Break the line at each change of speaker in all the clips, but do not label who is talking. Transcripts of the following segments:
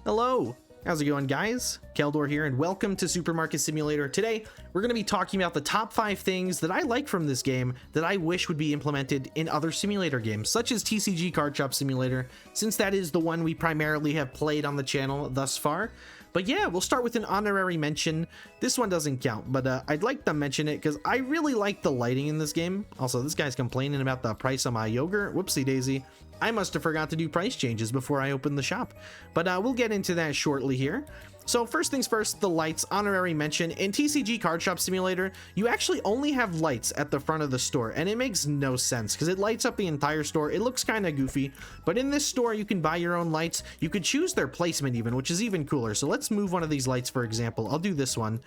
Hello, how's it going, guys? Keldor here, and welcome to Supermarket Simulator. Today, we're going to be talking about the top 5 things that I like from this game that I wish would be implemented in other simulator games, such as TCG Card Shop Simulator, since that is the one we primarily have played on the channel thus far. But yeah, we'll start with an honorary mention. This one doesn't count, but I'd like to mention it because I really like the lighting in this game. Also, this guy's complaining about the price of my yogurt. Whoopsie daisy. I must have forgot to do price changes before I opened the shop, but we'll get into that shortly here. So first things first, the lights, honorary mention. In TCG Card Shop Simulator, you actually only have lights at the front of the store, and it makes no sense because it lights up the entire store. It looks kind of goofy, but in this store, you can buy your own lights. You could choose their placement even, which is even cooler. So let's move one of these lights, for example. I'll do this one.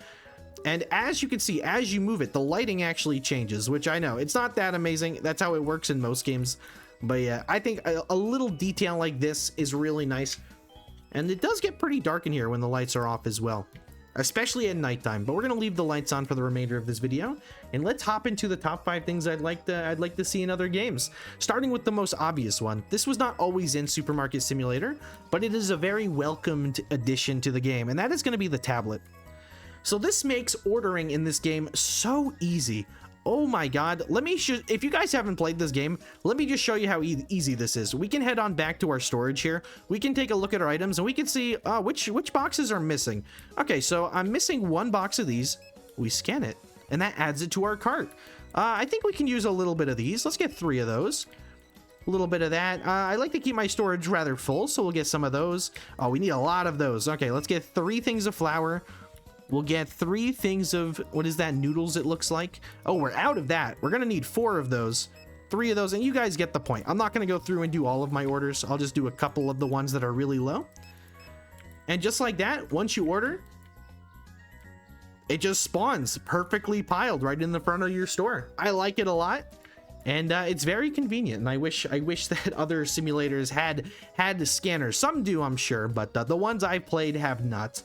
And as you can see, as you move it, the lighting actually changes, which I know, it's not that amazing. That's how it works in most games. But yeah, I think a little detail like this is really nice. And it does get pretty dark in here when the lights are off as well, especially at nighttime. But we're going to leave the lights on for the remainder of this video. And let's hop into the top 5 things I'd like to see in other games. Starting with the most obvious one. This was not always in Supermarket Simulator, but it is a very welcomed addition to the game. And that is going to be the tablet. So this makes ordering in this game so easy. Oh my god, if you guys haven't played this game, let me just show you how easy this is. We can head on back to our storage here. We can take a look at our items and we can see which boxes are missing. Okay, so I'm missing one box of these. We scan it and that adds it to our cart. I think we can use a little bit of these. Let's get 3 of those. A little bit of that. I like to keep my storage rather full, so we'll get some of those. Oh, we need a lot of those. Okay, let's get 3 things of flour. We'll get 3 things of, what is that, noodles it looks like? Oh, we're out of that. We're gonna need 4 of those, 3 of those, and you guys get the point. I'm not gonna go through and do all of my orders. I'll just do a couple of the ones that are really low. And just like that, once you order, it just spawns perfectly piled right in the front of your store. I like it a lot. And it's very convenient, and I wish that other simulators had scanners. Some do, I'm sure, but the ones I've played have not.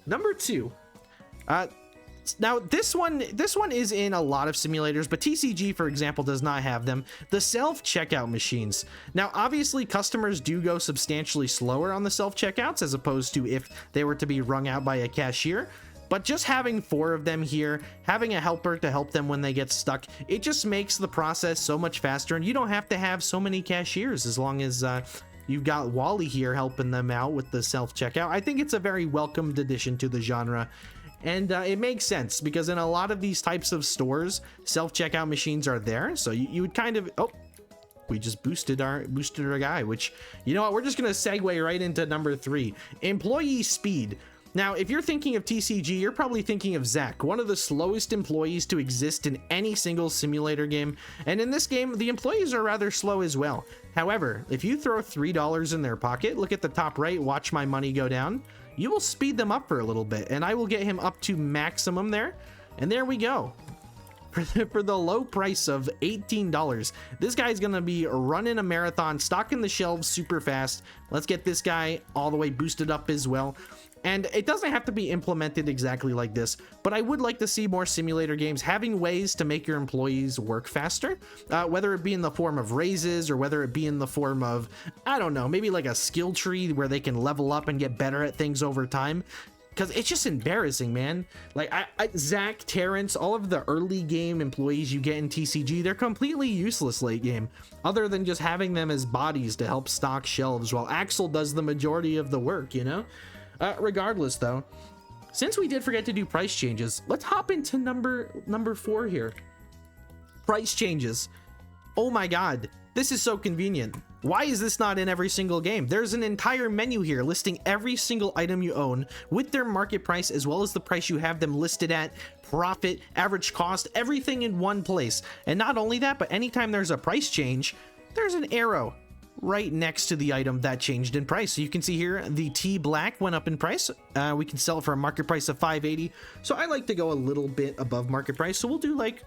Number 2. Now this one is in a lot of simulators, but TCG, for example, does not have them. The self-checkout machines. Now, obviously, customers do go substantially slower on the self-checkouts as opposed to if they were to be wrung out by a cashier. But just having 4 of them here, having a helper to help them when they get stuck, it just makes the process so much faster, and you don't have to have so many cashiers as long as you've got Wally here helping them out with the self-checkout. I think it's a very welcomed addition to the genre. And it makes sense because in a lot of these types of stores, self-checkout machines are there. So you would kind of, oh, we just boosted our guy, which, you know what, we're just going to segue right into number 3, employee speed. Now, if you're thinking of TCG, you're probably thinking of Zach, one of the slowest employees to exist in any single simulator game. And in this game, the employees are rather slow as well. However, if you throw $3 in their pocket, look at the top right, watch my money go down, you will speed them up for a little bit, and I will get him up to maximum there. And there we go. For the low price of $18, this guy's gonna be running a marathon, stocking the shelves super fast. Let's get this guy all the way boosted up as well. And it doesn't have to be implemented exactly like this, but I would like to see more simulator games having ways to make your employees work faster, whether it be in the form of raises or whether it be in the form of, I don't know, maybe like a skill tree where they can level up and get better at things over time. Because it's just embarrassing, man. Like, Zach, Terrence, all of the early game employees you get in TCG, they're completely useless late game, other than just having them as bodies to help stock shelves while Axel does the majority of the work, you know? Regardless, though, since we did forget to do price changes, let's hop into number 4 here. Price changes. Oh my god, this is so convenient. Why is this not in every single game? There's an entire menu here listing every single item you own with their market price as well as the price you have them listed at, profit, average cost, everything in one place. And not only that, but anytime there's a price change, there's an arrow right next to the item that changed in price. So you can see here the T Black went up in price. We can sell it for a market price of $5.80. So I like to go a little bit above market price. So we'll do like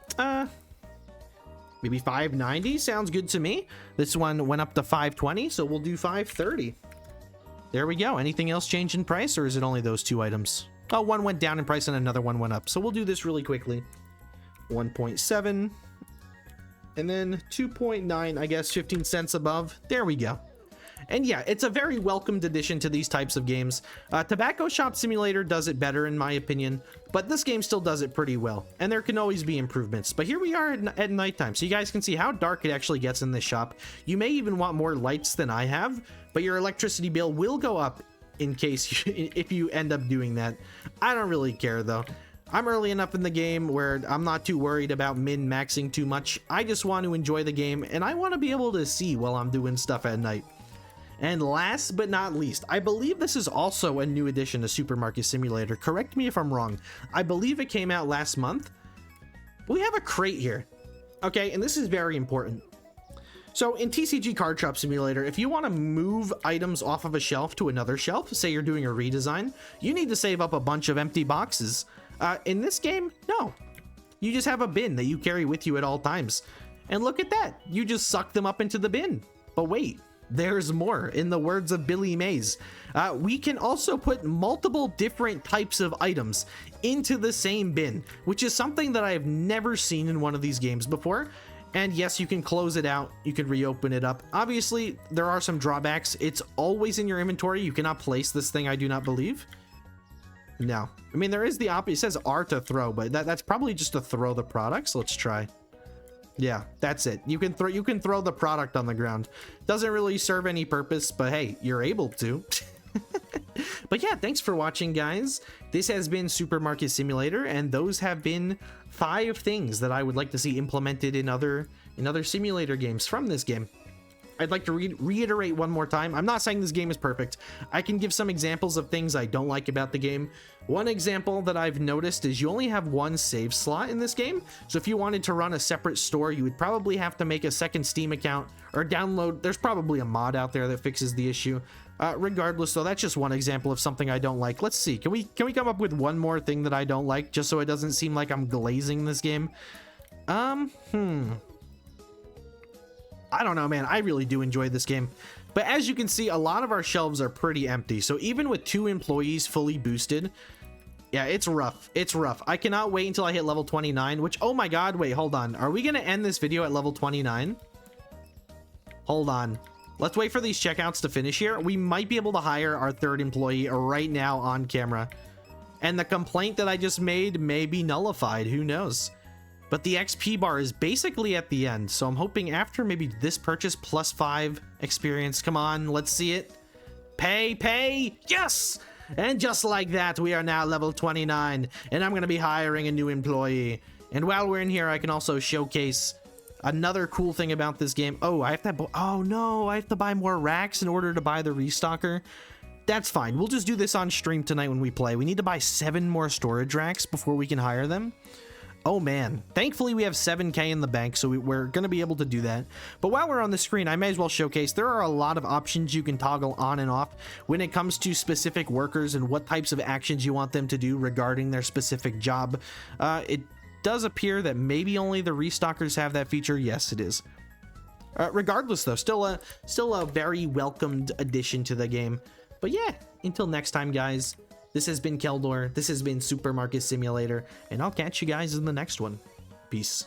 maybe $5.90. Sounds good to me. This one went up to $5.20, so we'll do $5.30. There we go. Anything else change in price, or is it only those 2 items? Oh, one went down in price and another one went up. So we'll do this really quickly. 1.7. And then 2.9, I guess 15 cents above. There we go. And yeah, it's a very welcomed addition to these types of games. Tobacco Shop Simulator does it better in my opinion, but this game still does it pretty well, and there can always be improvements. But here we are at nighttime, so you guys can see how dark it actually gets in this shop. You may even want more lights than I have, but your electricity bill will go up in case if you end up doing that. I don't really care though. I'm early enough in the game where I'm not too worried about min-maxing too much. I just want to enjoy the game, and I want to be able to see while I'm doing stuff at night. And last but not least, I believe this is also a new addition to Supermarket Simulator. Correct me if I'm wrong. I believe it came out last month. We have a crate here. Okay, and this is very important. So in TCG Card Shop Simulator, if you want to move items off of a shelf to another shelf, say you're doing a redesign, you need to save up a bunch of empty boxes. In this game, no. You just have a bin that you carry with you at all times. And look at that. You just suck them up into the bin. But wait, there's more. In the words of Billy Mays, we can also put multiple different types of items into the same bin, which is something that I have never seen in one of these games before. And yes, you can close it out, you can reopen it up. Obviously, there are some drawbacks. It's always in your inventory. You cannot place this thing, I do not believe. No. I mean, there is the option. It says R to throw, but that's probably just to throw the products. Let's try. Yeah, that's it. You can throw the product on the ground. Doesn't really serve any purpose, but hey, you're able to. But yeah, thanks for watching, guys. This has been Supermarket Simulator, and those have been 5 things that I would like to see implemented in other simulator games from this game. I'd like to reiterate one more time. I'm not saying this game is perfect. I can give some examples of things I don't like about the game. One example that I've noticed is you only have 1 save slot in this game. So if you wanted to run a separate store, you would probably have to make a second Steam account or download. There's probably a mod out there that fixes the issue. Regardless, though, that's just one example of something I don't like. Let's see. Can we come up with one more thing that I don't like, just so it doesn't seem like I'm glazing this game? I don't know, man. I really do enjoy this game. But as you can see, a lot of our shelves are pretty empty. So even with 2 employees fully boosted, yeah, it's rough. It's rough. I cannot wait until I hit level 29, which, oh my god, wait, hold on. Are we going to end this video at level 29? Hold on. Let's wait for these checkouts to finish here. We might be able to hire our 3rd employee right now on camera. And the complaint that I just made may be nullified. Who knows? But the XP bar is basically at the end, so I'm hoping after maybe this purchase plus 5 experience. Come on, let's see it. Pay, yes! And just like that, we are now level 29, and I'm going to be hiring a new employee. And while we're in here, I can also showcase another cool thing about this game. Oh, I have to, oh no, I have to buy more racks in order to buy the restocker. That's fine. We'll just do this on stream tonight when we play. We need to buy 7 more storage racks before we can hire them. Oh man, thankfully we have 7k in the bank, so we're going to be able to do that. But while we're on the screen, I may as well showcase there are a lot of options you can toggle on and off when it comes to specific workers and what types of actions you want them to do regarding their specific job. It does appear that maybe only the restockers have that feature. Yes, it is. Regardless though, still a very welcomed addition to the game. But yeah, until next time, guys. This has been Keldor, this has been Supermarket Simulator, and I'll catch you guys in the next one. Peace.